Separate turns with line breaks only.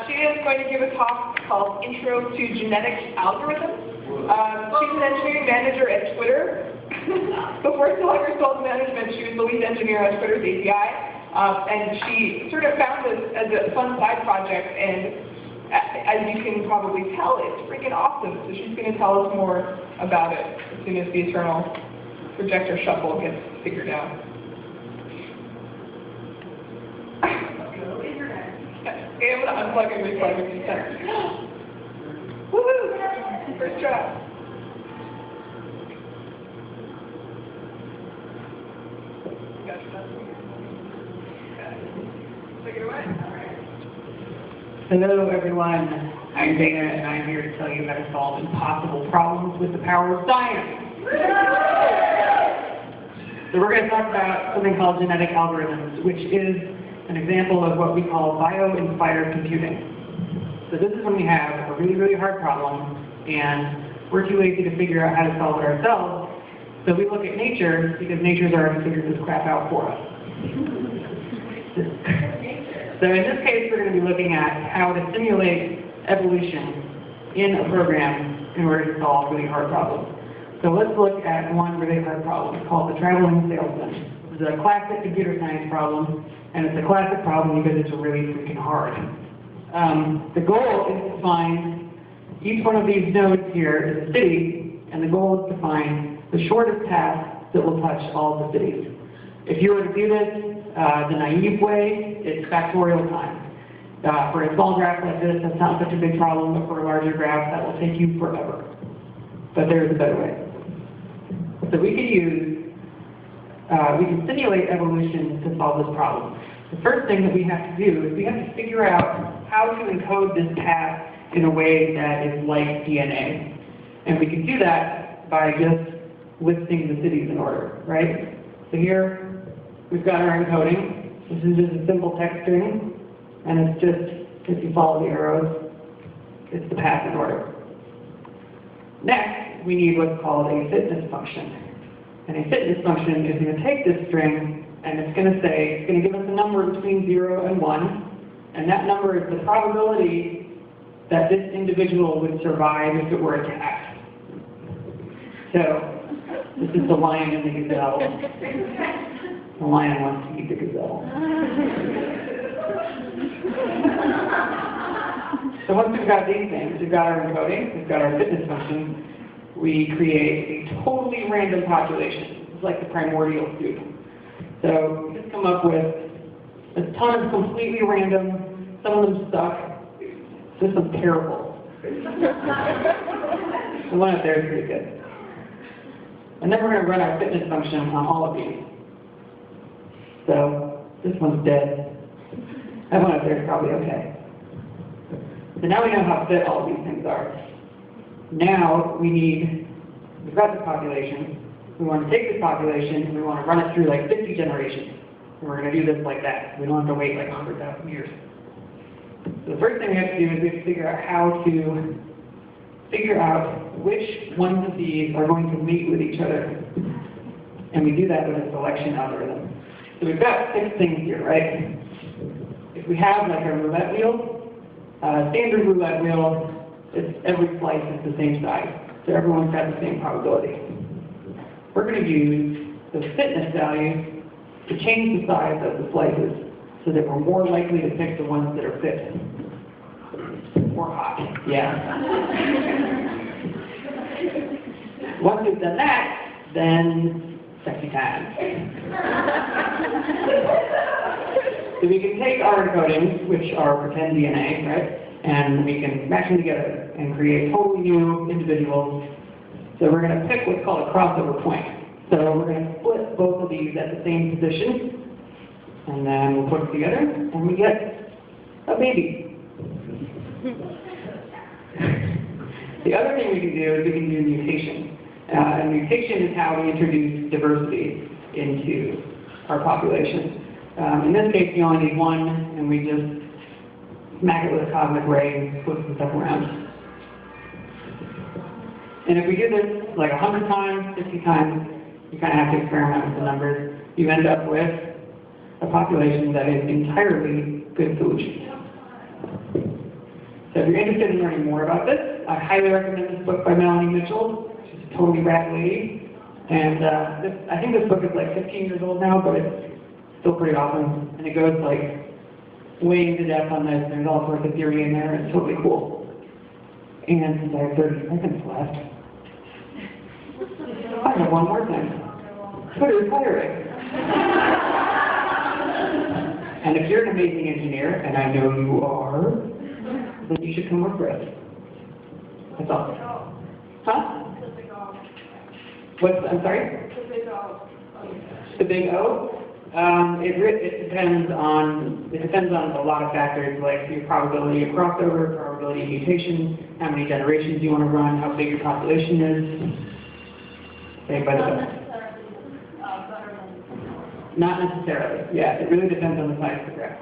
She is going to give a talk called Intro to Genetic Algorithms. She's an engineering manager at Twitter. Before selling her soul to management, she was the lead engineer on Twitter's API. And she sort of found this as a fun side project, and as you can probably tell, it's freaking awesome. So she's going to tell us more about it as soon as the eternal projector shuffle gets figured out. Okay, I'm going to unplug and replug a few times. Woohoo! First try. Take it away.
Hello everyone, I'm Dana and I'm here to tell you how to solve impossible problems with the power of science. So we're going to talk about something called genetic algorithms, which is an example of what we call bio-inspired computing. So this is when we have a really, really hard problem and we're too lazy to figure out how to solve it ourselves. So we look at nature because nature's already figured this crap out for us. So in this case, we're going to be looking at how to simulate evolution in a program in order to solve really hard problems. So let's look at one really hard problem called the traveling salesman. This is a classic computer science problem, and it's a classic problem because it's really freaking hard. The goal is to find each one of these nodes here is a city, and the goal is to find the shortest path that will touch all the cities. If you were to do this the naive way, it's factorial time. For a small graph like this, that's not such a big problem, but for a larger graph, that will take you forever. But there is a better way. So we can simulate evolution to solve this problem. The first thing that we have to do is we have to figure out how to encode this path in a way that is like DNA. And we can do that by just listing the cities in order, right? So here, we've got our encoding. This is just a simple text string, and it's just, if you follow the arrows, it's the path in order. Next, we need what's called a fitness function. And a fitness function is going to take this string, and it's going to give us a number between 0 and 1, and that number is the probability that this individual would survive if it were attacked. So, this is the lion and the gazelle. The lion wants to eat the gazelle. So once we've got these things, we've got our encoding, we've got our fitness function, we create a totally random population. It's like the primordial soup. So we just come up with a ton of completely random, some of them suck, just some terrible. The one up there is pretty good. And then we're going to run our fitness function on all of these. So this one's dead. That one up there is probably okay. So now we know how fit all of these things are. Now we've got this population. We want to take this population and we want to run it through like 50 generations. And we're going to do this like that. We don't have to wait like 100,000 years. So the first thing we have to do is we have to figure out how to figure out which ones of these are going to mate with each other. And we do that with a selection algorithm. So we've got 6 things here, right? If we have like a roulette wheel, standard roulette wheel, every slice is the same size. So everyone's got the same probability. We're going to use the fitness value to change the size of the slices so that we're more likely to pick the ones that are fit. More hot, yeah. Once we've done that, then sexy time. So we can take our encodings, which are pretend DNA, right? And we can match them together and create totally new individuals. So we're going to pick what's called a crossover point. So we're going to split both of these at the same position, and then we'll put them together, and we get a baby. The other thing we can do is we can do mutation. And mutation is how we introduce diversity into our population. In this case, we only need one, and we just smack it with a cosmic ray and flip some stuff around. And if we do this like 100 times, 50 times, you kind of have to experiment with the numbers. You end up with a population that is entirely good solutions. So if you're interested in learning more about this, I highly recommend this book by Melanie Mitchell. She's a totally rad lady. And I think this book is like 15 years old now, but it's still pretty awesome. And it goes like way into depth on this. There's all sorts of theory in there. It's totally cool. And since I have 30 seconds left, I have one more thing. Twitter is hiring. And if you're an amazing engineer, and I know you are, then you should come work for us. That's all. Huh? I'm sorry? The big O? It depends on a lot of factors, like your probability of crossover, probability of mutation, how many generations you want to run, how big your population is. Saved by the bell. Not necessarily. Yeah, it really depends on the size of the graph.